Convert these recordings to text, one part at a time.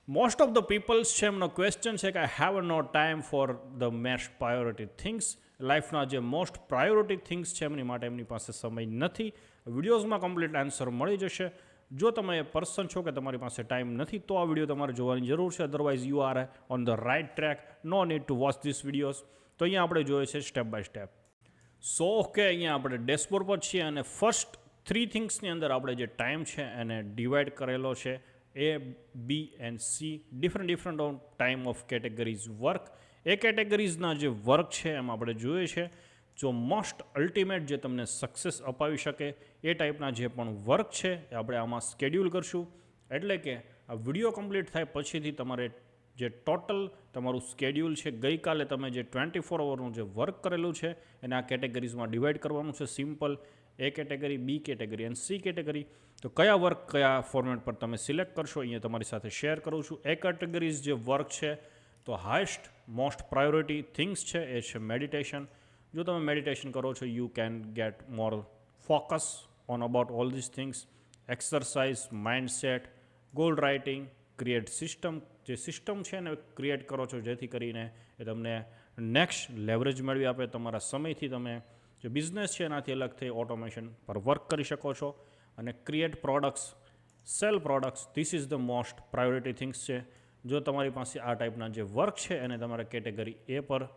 Most of the people's છે એમનો question છે કે I have no time for the most priority things. લાઈફના જે મોસ્ટ પ્રાયોરિટી થિંગ્સ છે એમની માટે એમની પાસે સમય નથી. વિડીયોઝમાં કમ્પ્લીટ આન્સર મળી જશે. જો તમે એ પર્સન છો કે તમારી પાસે ટાઈમ નથી તો આ વિડીયો તમારે જોવાની જરૂર છે. Otherwise you are on the right track. No need to watch this videos. તો અહીંયા આપણે જોઈએ છે step by step. So okay, અહીંયા આપણે ડેશબોર્ડ પર છીએ અને ફર્સ્ટ 3 થિંગ્સની અંદર આપણે જે ટાઈમ છે એને ડિવાઈડ કરેલો છે A, B and C. Different time of categories work. એ કેટેગરીઝના જે વર્ક છે એમ આપણે જોઈએ છે જો મોસ્ટ અલ્ટિમેટ જે તમને સક્સેસ અપાવી શકે એ ટાઈપના જે પણ વર્ક છે એ આપણે આમાં સ્કેડ્યુલ કરશું. એટલે કે આ વિડીયો કમ્પ્લીટ થાય પછીથી તમારે જે ટોટલ તમારું સ્કેડ્યુલ છે, ગઈકાલે તમે જે 24 અવરનું જે વર્ક કરેલું છે એને આ કેટેગરીઝમાં ડિવાઈડ કરવાનું છે. સિમ્પલ. એ કેટેગરી, બી કેટેગરી અને સી કેટેગરી. તો કયા વર્ક કયા ફોર્મેટ પર તમે સિલેક્ટ કરશો અહીંયા તમારી સાથે શેર કરું છું. એ કેટેગરીઝ જે વર્ક છે તો હાઈએસ્ટ મોસ્ટ પ્રાયોરિટી થિંગ્સ છે એ છે મેડિટેશન. જો તમે મેડિટેશન કરો છો you can get more focus on about all this things. Exercise, mindset, goal writing, create system. જે સિસ્ટમ છે એને ક્રિએટ કરો છો જેથી કરીને એ તમને નેક્સ્ટ લેવરેજ મેળવી આપે. તમારા સમયથી તમે જે બિઝનેસ છે એનાથી અલગ થઈ ઓટોમેશન પર વર્ક કરી શકો છો. અને create products, cell products. This is the most priority things છે. જો તમારી પાસે આ ટાઈપના જે વર્ક છે એને તમારે કેટેગરી એ પર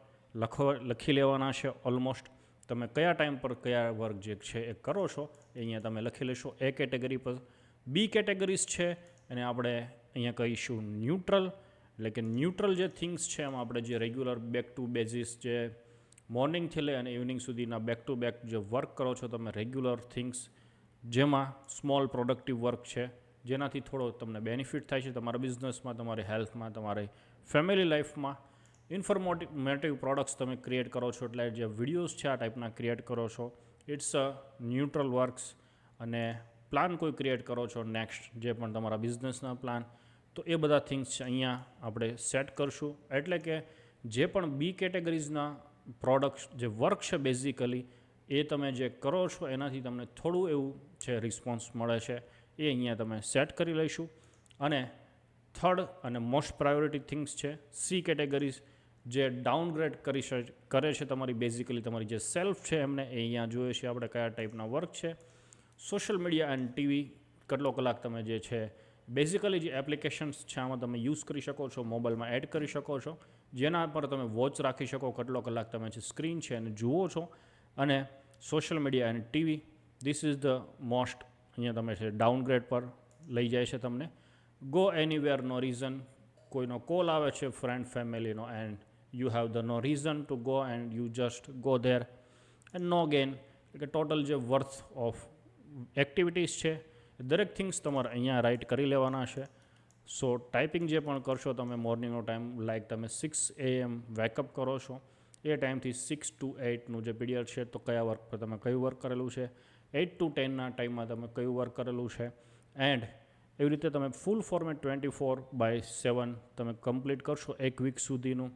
લખી લેવાના છે. ઓલમોસ્ટ તમે કયા ટાઈમ પર કયા વર્ક જે છે એ કરો છો એ અહીંયા તમે લખી લેશો એ કેટેગરી પર. બી કેટેગરીઝ છે એને આપણે અહીંયા કહીશું ન્યુટ્રલ. એટલે કે ન્યુટ્રલ જે થિંગ્સ છે એમાં આપણે જે રેગ્યુલર બેક ટુ બેઝિસ જે મોર્નિંગથી લઈ અને ઇવનિંગ સુધીના બેક ટુ બેક જે વર્ક કરો છો તમે રેગ્યુલર થિંગ્સ, જેમાં સ્મોલ પ્રોડક્ટિવ વર્ક છે જેનાથી થોડો તમને બેનિફિટ થાય છે તમારા બિઝનેસમાં, તમારી હેલ્થમાં, તમારી ફેમિલી લાઈફમાં. ઇન્ફોર્મેટિવ પ્રોડક્ટ્સ તમે ક્રિએટ કરો છો એટલે જે વિડીયોઝ છે આ ટાઈપના ક્રિએટ કરો છો. It's a neutral works. અને પ્લાન કોઈ ક્રિએટ કરો છો નેક્સ્ટ જે પણ તમારા બિઝનેસના પ્લાન, તો એ બધા થિંગ્સ છે અહીંયા આપણે સેટ કરશું. એટલે કે જે પણ બી કેટેગરીઝના પ્રોડક્ટ્સ જે વર્ક છે બેઝિકલી એ તમે જે કરો છો એનાથી તમને થોડું એવું છે રિસ્પોન્સ મળે છે એ અહીંયા તમે સેટ કરી લઈશું. અને થર્ડ અને મોસ્ટ પ્રાયોરિટી થિંગ્સ છે સી કેટેગરીઝ જે ડાઉનગ્રેડ કરે છે તમારી બેઝિકલી તમારી જે સેલ્ફ છે એમને એ અહીંયા જોઈએ છે આપણે કયા ટાઈપના વર્ક છે. સોશિયલ મીડિયા એન્ડ ટીવી કેટલો કલાક તમે જે છે બેઝિકલી જે એપ્લિકેશન્સ છે આમાં તમે યુઝ કરી શકો છો, મોબાઈલમાં એડ કરી શકો છો, જેના પર તમે વોચ રાખી શકો કેટલો કલાક તમે જે સ્ક્રીન છે એને જુઓ છો. અને social media and TV this is the most અહીંયા તમે છે ડાઉનગ્રેડ પર લઈ જાય છે તમને. Go anywhere no reason. કોઈનો કોલ આવે છે ફ્રેન્ડ ફેમિલીનો and you have the no reason to go and you just go there and no gain. એટલે કે ટોટલ જે વર્થ ઓફ એક્ટિવિટીઝ છે દરેક થિંગ્સ તમારે અહીંયા રાઇટ કરી લેવાના છે. સો ટાઈપિંગ જે પણ કરશો તમે મોર્નિંગનો ટાઈમ લાઈક તમે 6 AM વેકઅપ કરો છો એ ટાઈમથી 6 to 8નું જે પીરિયડ છે તો કયા વર્ક પર તમે કયું વર્ક કરેલું છે, 8 to 10ના ટાઈમમાં તમે કયું વર્ક કરેલું છે. એન્ડ એવી રીતે તમે ફૂલ ફોર્મેટ 24/7 તમે કમ્પ્લીટ કરશો એક વીક સુધીનું.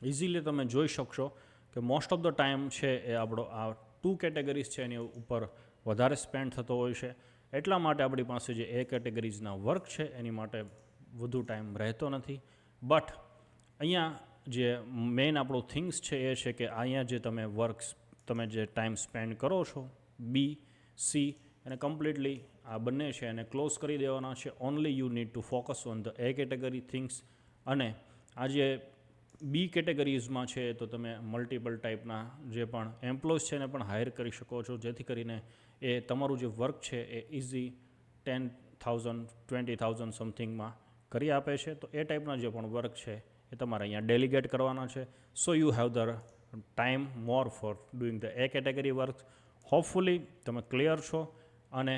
ઇઝીલી તમે જોઈ શકશો કે મોસ્ટ ઓફ ધ ટાઈમ છે એ આપણો આ 2 કેટેગરીઝ છે એની ઉપર વધારે સ્પેન્ડ થતો હોય છે. એટલા માટે આપણી પાસે જે એ કેટેગરીઝના વર્ક છે એની માટે વધુ ટાઈમ રહેતો નથી. બટ અહીંયા જે મેઇન આપણો થિંગ્સ છે એ છે કે અહીંયા જે તમે વર્ક્સ તમે જે ટાઈમ સ્પેન્ડ કરો છો બી, સી અને કમ્પ્લીટલી આ બંને છે એને ક્લોઝ કરી દેવાના છે. Only you need to focus on the A category things. અને આ જે બી કેટેગરીઝમાં છે તો તમે મલ્ટિપલ ટાઈપના જે પણ એમ્પ્લોઈઝ છે એને પણ હાયર કરી શકો છો જેથી કરીને એ તમારું જે વર્ક છે એ ઇઝી 10,000 20,000 સમથિંગમાં કરી આપે છે. તો એ ટાઈપના જે પણ વર્ક છે એ તમારે અહીંયા ડેલિગેટ કરવાના છે. So you have the time more for doing the A category work. Hopefully તમે ક્લિયર છો. અને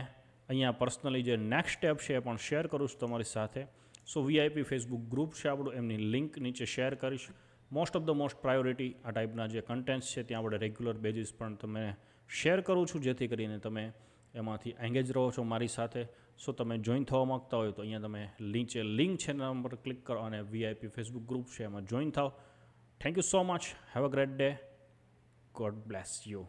અહીંયા પર્સનલી જે નેક્સ્ટ સ્ટેપ છે એ પણ શેર કરું છું તમારી સાથે. સો VIP ફેસબુક ગ્રુપ છે આપણું, એમની લિંક નીચે શેર કરીશ. Most of the most priority આ ટાઈપના જે કન્ટેન્ટ્સ છે ત્યાં આપણે રેગ્યુલર બેઝિસ પણ તમે શેર કરું છું જેથી કરીને તમે એમાંથી એંગેજ રહો છો મારી સાથે. સો તમે જોઈન થવા માગતા હોય તો અહીંયા તમે નીચે લિંક છે એના પર ક્લિક કરો અને VIP ફેસબુક ગ્રુપ છે એમાં જોઈન થાવ. Thank you so much. Have a great day. God bless you.